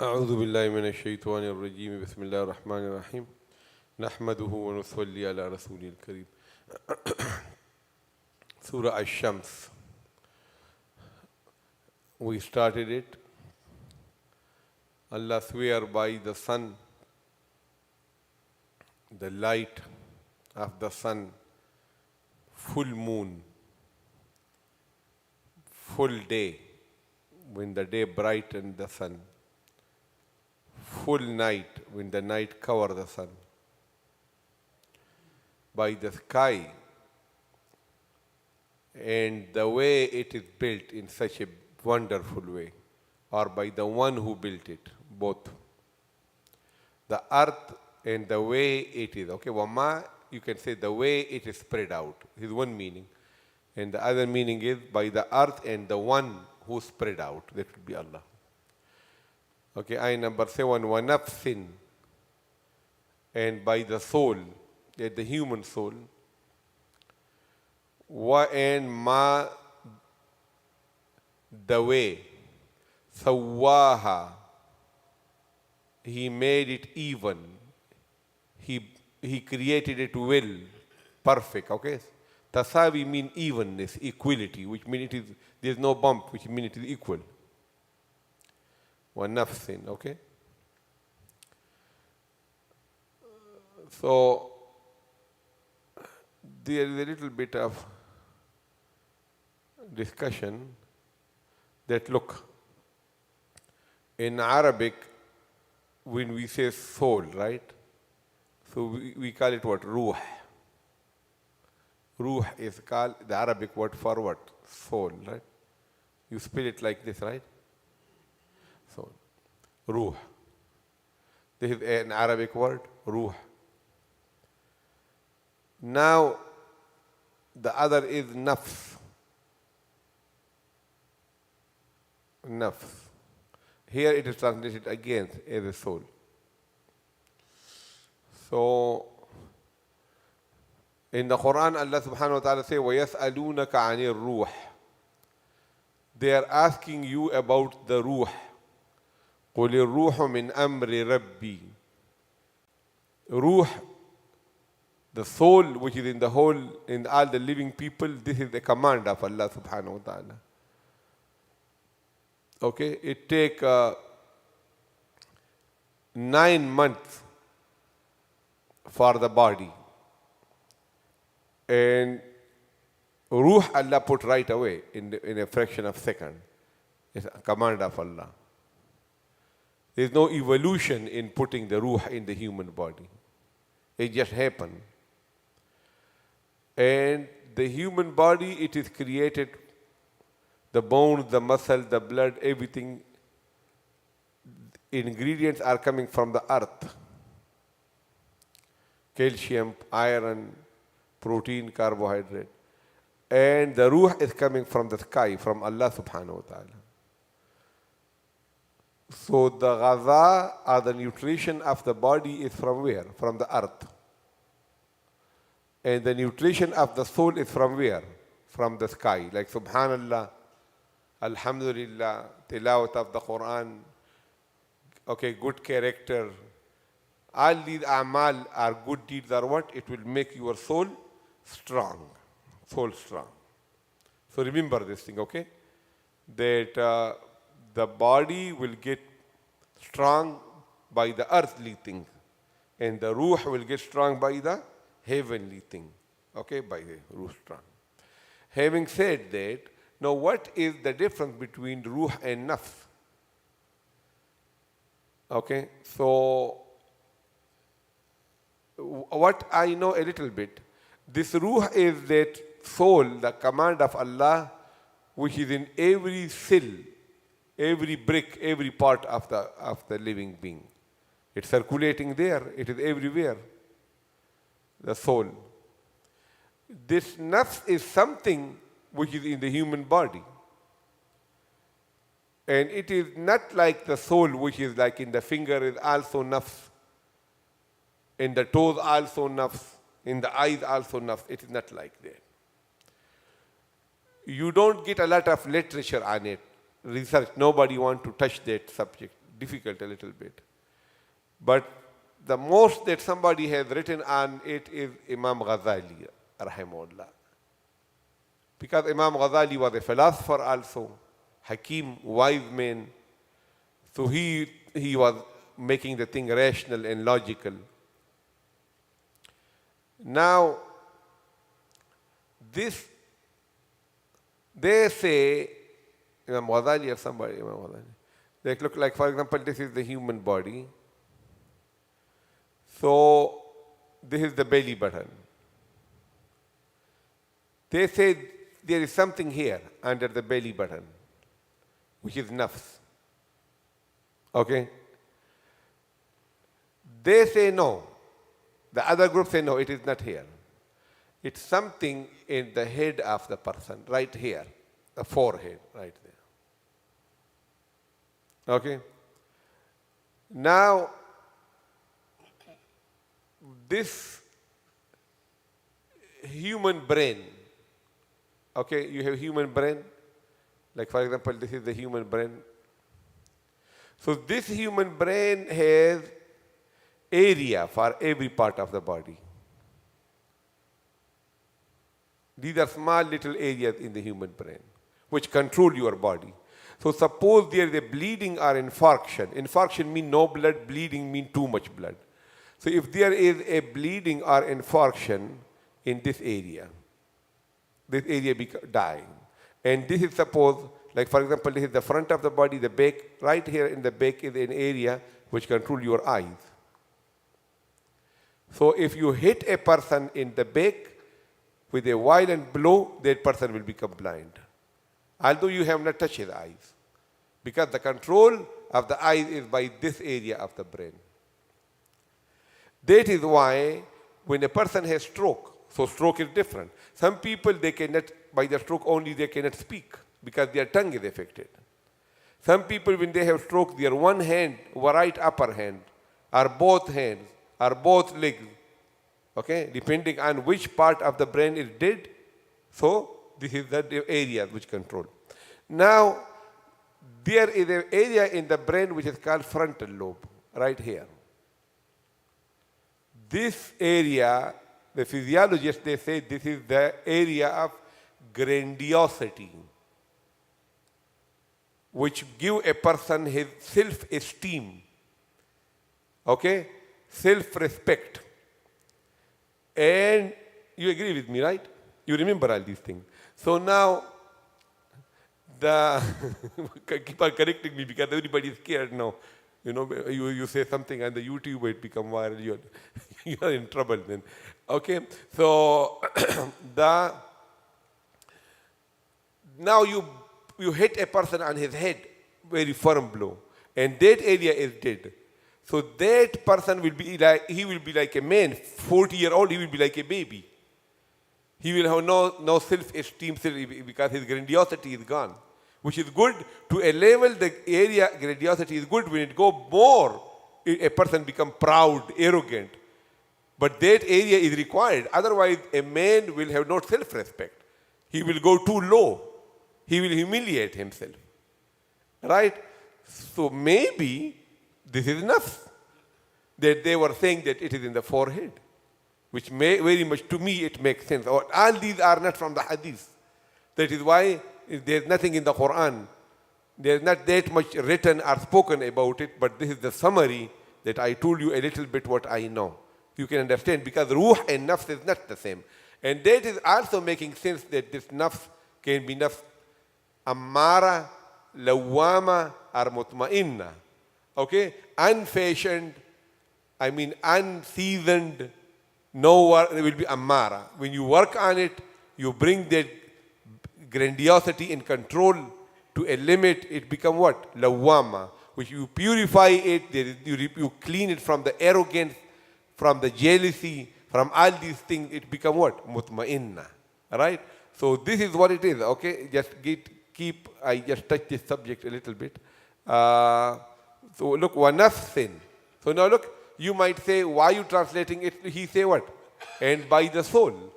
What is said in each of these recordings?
أعوذ بالله من الشيطان الرجيم بسم الله الرحمن الرحيم نحمده ونصلي على رسوله الكريم. Surah Ash-Shams. We started it. Allah swear by the sun, the light of the sun, full moon, full day, when the day brightened the sun, full night, when the night covered the sun, by the sky and the way it is built in such a wonderful way, or by the one who built it, both. The earth and the way it is. Okay, Wama, you can say the way it is spread out is one meaning. And the other meaning is by the earth and the one who spread out. That would be Allah. Okay, ayah number 7, wa nafsin, and by the soul, the human soul, wa and ma, the way, sawaha, he made it even, he created it well, perfect. Okay, tasawi mean evenness, equality, which means it is, there is no bump, which means it is equal. Wa nafsin, okay? So, there is a little bit of discussion that, look, in Arabic, when we say soul, right? So we call it what? Ruh. Ruh is called the Arabic word for what? Soul, right? You spell it like this, right? So, ruh. This is an Arabic word, ruh. Now, the other is nafs. Nafs. Here it is translated again as a soul. So, in the Qur'an, Allah subhanahu wa ta'ala says, وَيَسْأَلُونَكَ عَنِ الرُّوحِ. They are asking you about the ruh. قُلِ الرُّوحُ مِنْ أَمْرِ رَبِّي. Ruh, the soul which is in the whole, in all the living people, this is the command of Allah subhanahu wa ta'ala. Okay, it takes 9 months for the body. And ruh Allah put right away in a fraction of a second. It's a command of Allah. There is no evolution in putting the ruh in the human body. It just happened. And the human body, it is created, the bones, the muscle, the blood, everything, ingredients are coming from the earth. Calcium, iron, protein, carbohydrate. And the ruh is coming from the sky, from Allah subhanahu wa ta'ala. So the ghaza, or the nutrition of the body, is from where? From the earth. And the nutrition of the soul is from where? From the sky. Like subhanallah, alhamdulillah, tilawat of the Qur'an, okay, good character. All these a'mal are good deeds, are what? It will make your soul strong. Soul strong. So remember this thing, okay? That the body will get strong by the earthly thing, and the ruh will get strong by the heavenly thing, okay? By the ruh strong. Having said that, now what is the difference between ruh and nafs? Okay, so what I know a little bit, this ruh is that soul, the command of Allah, which is in every cell, every brick, every part of the living being. It's circulating there, it is everywhere, the soul. This nafs is something which is in the human body. And it is not like the soul, which is like in the finger is also nafs, in the toes also nafs, in the eyes also nafs. It is not like that. You don't get a lot of literature on it, research. Nobody wants to touch that subject. difficult a little bit. But the most that somebody has written on it is Imam Ghazali, rahimahullah. Because Imam Ghazali was a philosopher also, Hakim, wise man. So he was making the thing rational and logical. Now, this, they say, Imam Ghazali or somebody, Imam Ghazali, they look like, for example, this is the human body. So, this is the belly button. They say there is something here under the belly button, which is nafs. Okay? They say no. The other group say no, it is not here. It's something in the head of the person, right here, the forehead, right there. Okay? Now, this human brain, okay, you have human brain, like for example, this is the human brain. So this human brain has area for every part of the body. These are small little areas in the human brain which control your body. So suppose there is a bleeding or infarction. Infarction means no blood, bleeding means too much blood. So if there is a bleeding or infarction in this area dying. And this is suppose, like for example, this is the front of the body, the back, right here in the back is an area which controls your eyes. So if you hit a person in the back with a violent blow, that person will become blind. Although you have not touched his eyes. Because the control of the eyes is by this area of the brain. That is why when a person has stroke, so stroke is different. Some people, they cannot, by the stroke only, they cannot speak because their tongue is affected. Some people, when they have stroke, their one hand, right upper hand, or both hands, or both legs, okay, depending on which part of the brain is dead. So this is the area which control. Now, there is an area in the brain which is called frontal lobe, right here. This area, the physiologists, they say this is the area of grandiosity, which give a person his self-esteem, okay, self-respect. And you agree with me, right? You remember all these things. So now, keep on correcting me because everybody is scared now. You know, you say something on the YouTube, it become viral, you're in trouble then. Okay, so now you hit a person on his head, very firm blow, and that area is dead. So that person will be like a man, 40-year-old, he will be like a baby. He will have no self-esteem because his grandiosity is gone. Which is good to a level, the area grandiosity is good. When it goes more, a person becomes proud, arrogant. But that area is required. Otherwise, a man will have no self-respect. He will go too low. He will humiliate himself. Right? So maybe this is enough. That they were saying that it is in the forehead. Which very much, to me, it makes sense. All these are not from the hadith. That is why there's nothing in the Qur'an. There's not that much written or spoken about it, but this is the summary that I told you a little bit what I know. You can understand, because ruh and nafs is not the same. And that is also making sense that this nafs can be nafs ammara, lawama, or mutma'inna. Okay? Unfashioned, I mean unseasoned, no work, it will be ammara. When you work on it, you bring that grandiosity and control to a limit, it become what? Lawama. Which you purify it, you clean it from the arrogance, from the jealousy, from all these things, it become what? Mutma'inna. Right? So this is what it is, okay? I just touched this subject a little bit. So look, wa nafsin. So now look, you might say, why are you translating it? He say what? And by the soul.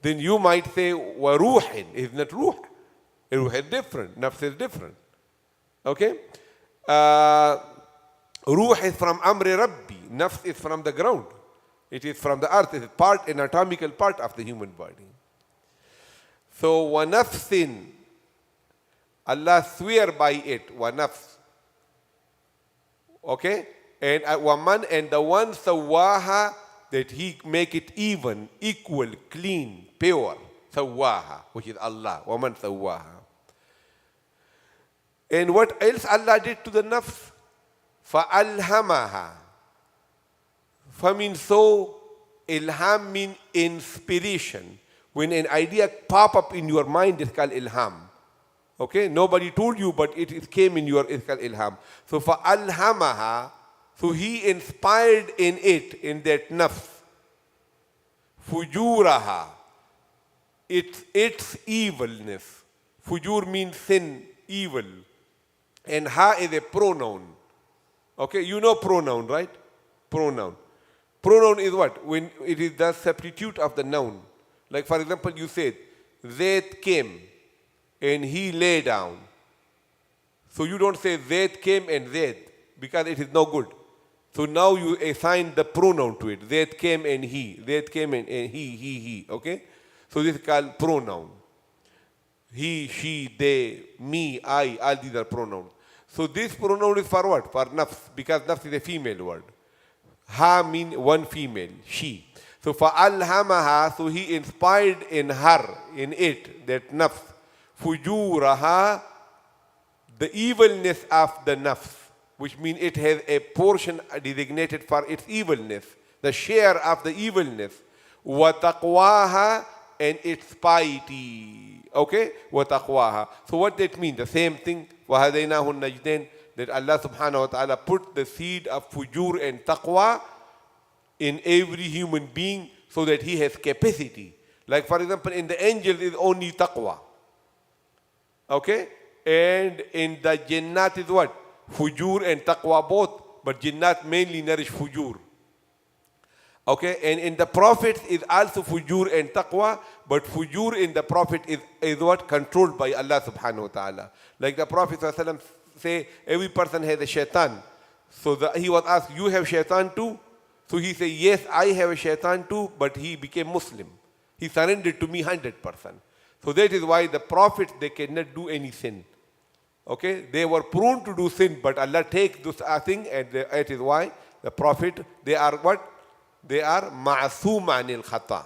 Then you might say, wa ruhin. Is not ruh. Ruh is different. Nafs is different. Okay? Ruh is from Amri Rabbi. Nafs is from the ground. It is from the earth. It is part, an anatomical part of the human body. So, wa nafsin, Allah swear by it, wa nafs. Okay? And waman, and the one sawaha, that he make it even, equal, clean, pure. Sawaha, which is Allah. Waman sawaha. And what else Allah did to the nafs? فَأَلْهَمَهَا. Fa means so, ilham means inspiration. When an idea pop up in your mind, it's called ilham. Okay? Nobody told you, but it came in your, it's called ilham. So فَأَلْهَمَهَا. So he inspired in it, in that nafs. Fujuraha. Its evilness. Fujur means sin, evil. And ha is a pronoun. Okay, you know pronoun, right? Pronoun. Pronoun is what? When it is the substitute of the noun. Like for example, you said, Zayd came and he lay down. So you don't say Zayd came and Zayd because it is no good. So now you assign the pronoun to it. Zayd came and he. Zayd came and he. Okay? So this is called pronoun. He, she, they, me, I, all these are pronouns. So this pronoun is for what? For nafs, because nafs is a female word. Ha means one female, she. So for alhamaha, so he inspired in her, in it, that nafs. Fujuraha, the evilness of the nafs, which means it has a portion designated for its evilness, the share of the evilness. Wa taqwaha, and its piety. Okay? Wa taqwaha. So what that means? The same thing. وَهَدَيْنَاهُ النَّجْدَيْنِ, that Allah subhanahu wa ta'ala put the seed of fujur and taqwa in every human being so that he has capacity. Like for example, in the angels is only taqwa. Okay? And in the jinnat is what? Fujur and taqwa both. But jinnat mainly nourish fujur. Okay? And in the prophets is also fujur and taqwa. But fujur in the prophet is what? Controlled by Allah subhanahu wa ta'ala. Like the Prophet ﷺ say, every person has a shaitan. So he was asked, you have shaitan too? So he said, yes, I have a shaitan too, but he became Muslim. He surrendered to me 100%. So that is why the prophets, they cannot do any sin. Okay? They were prone to do sin, but Allah takes this thing, and that is why the prophet, they are what? They are ma'asum anil khata.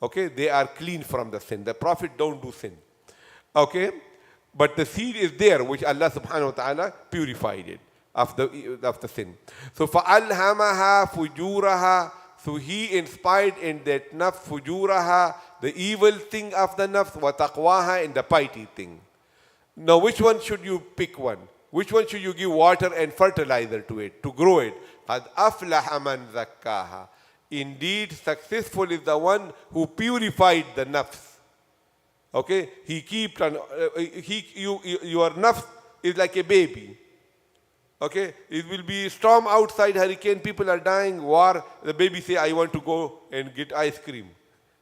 Okay? They are clean from the sin. The prophet don't do sin. Okay? But the seed is there, which Allah subhanahu wa ta'ala purified it of the sin. So فَأَلْهَمَهَا فُجُورَهَا. So he inspired in that nafs fujuraha, the evil thing of the nafs, wa taqwaha, and the piety thing. Now which one should you pick one? Which one should you give water and fertilizer to it, to grow it? قَدْ أَفْلَحَ مَنْ زَكَّاهَا. Indeed, successful is the one who purified the nafs. Okay, he keeps on. Your nafs is like a baby. Okay, it will be storm outside, hurricane, people are dying, war. The baby say, I want to go and get ice cream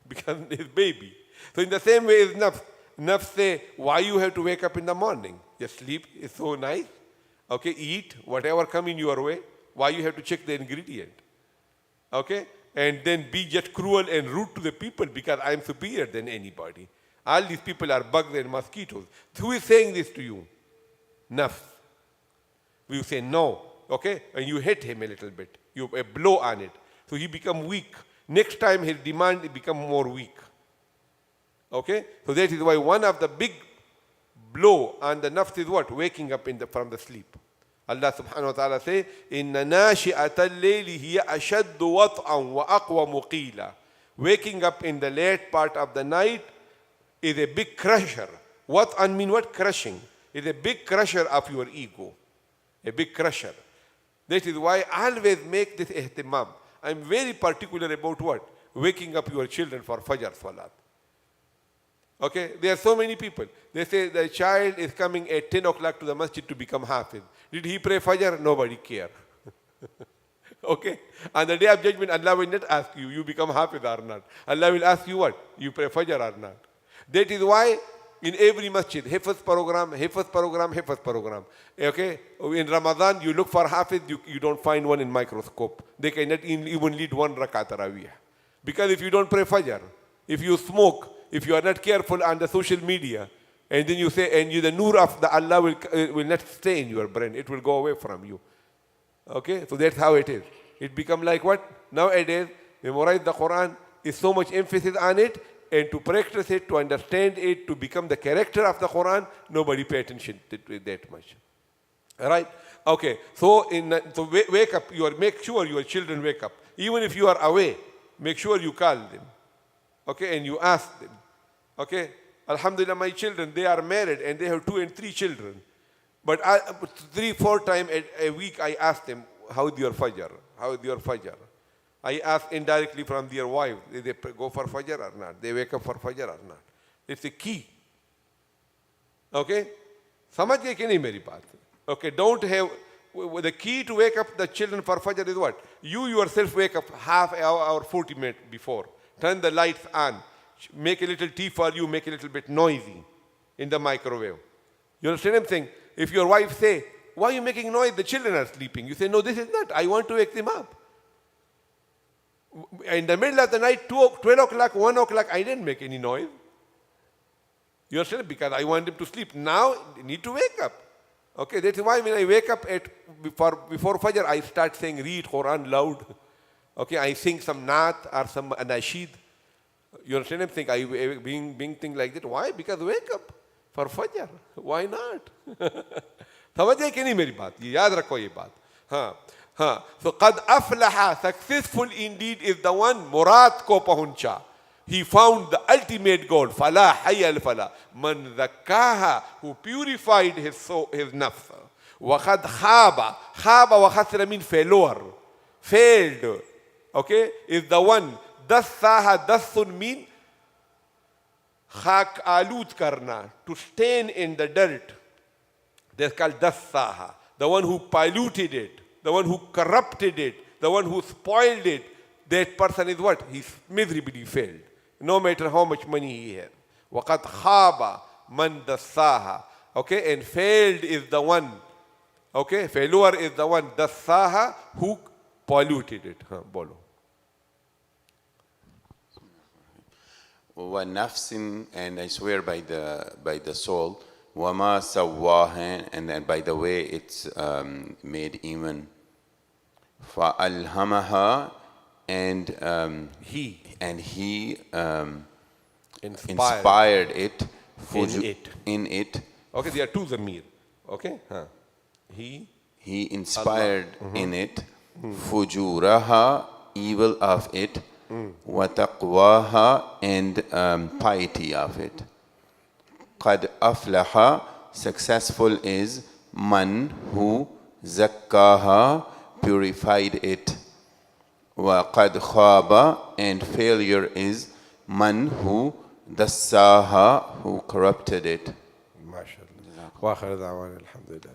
because it's baby. So in the same way is nafs. Nafs say, why you have to wake up in the morning? Just sleep, it's so nice. Okay, eat whatever come in your way. Why you have to check the ingredient? Okay, and then be just cruel and rude to the people because I am superior than anybody. All these people are bugs and mosquitoes. Who is saying this to you? Nafs. You say no, okay? And you hit him a little bit. You a blow on it. So he become weak. Next time his demand become more weak. Okay? So that is why one of the big blow on the nafs is what? Waking up from the sleep. Allah subhanahu wa ta'ala say, Inna nashi'ata al-layli hiya ashaddu wat'an wa aqwamu qila. Waking up in the late part of the night is a big crusher. What I mean what? Crushing. It's a big crusher of your ego. A big crusher. That is why I always make this ihtimam. I'm very particular about what? Waking up your children for Fajr Salat. Okay? There are so many people. They say the child is coming at 10 o'clock to the masjid to become Hafiz. Did he pray Fajr? Nobody care. Okay? On the day of judgment, Allah will not ask you, you become Hafiz or not. Allah will ask you what? You pray Fajr or not. That is why In every masjid, Hifz program, Hifz program, Hifz program. Okay? In Ramadan, you look for Hafiz, you don't find one in microscope. They cannot even lead one rakat Tarawih. Because if you don't pray Fajr, if you smoke, if you are not careful on the social media, and then you say, and the nur of the Allah will not stay in your brain. It will go away from you. Okay? So that's how it is. It become like what? Nowadays, memorize the Quran is so much emphasis on it, and to practice it, to understand it, to become the character of the Quran, nobody pay attention to it that much. All right? Okay. So wake up. Make sure your children wake up. Even if you are away, make sure you call them. Okay? And you ask them. Okay? Alhamdulillah, my children, they are married and they have 2 and 3 children. But 3-4 times a week, I ask them, how is your Fajr? How is your Fajr? I ask indirectly from their wife, did they go for Fajr or not? They wake up for Fajr or not? It's a key. Okay? समझ गए कि नहीं मेरी बात? Okay, don't have, the key to wake up the children for Fajr is what? You yourself wake up half hour or 40 minutes before. Turn the lights on. Make a little tea for you, make a little bit noisy in the microwave. You understand what I'm saying? If your wife say, why are you making noise? The children are sleeping. You say, no, this is not. I want to wake them up. In the middle of the night, 12 o'clock, 1 o'clock, I didn't make any noise. You understand? Because I want them to sleep. Now, they need to wake up. Okay, that's why when I wake up before Fajr, I start saying, read Quran loud. Okay, I sing some naat or some anashid. You understand what I'm saying? I being thing like that. Why? Because wake up for Fajr. Why not? समझ गए कि नहीं मेरी बात? ये याद रखो ये बात. हाँ. So قد أفلح, successful indeed is the one मुराद को पहुंचा. He found the ultimate goal. فلاح حي الفلاح. من ذكاها, who purified his soul, his nafs. وقد خاب وخسر mean failed. Okay, is the one. دساها dasun mean خاک آلود کرنا, to stain in the dirt. That's called dasaha. The one who polluted it, the one who corrupted it, the one who spoiled it. That person is what? He's miserably failed. No matter how much money he has. وَقَدْ خَابَ مَنْ دَسَّاهَا. Okay, and failed is the one. Okay, failure is the one. Dasaha, who polluted it. Bolo. وَنَفْسٍ, and I swear by the soul. وَمَا سَوَّاهَا, and then by the way it's made even. فَأَلْهَمَهَا, and he inspired it in it. Okay, there are 2 zamir. Okay, he inspired in it fujuraha, evil of it, وَتَقْوَاهَا, and piety of it. قَدْ أَفْلَحَ, successful is man who zakkaha, purified it. وَقَدْ خَابَ, and failure is man who dassaha, who corrupted it. MashaAllah. وآخر دعوانا الحمد لله.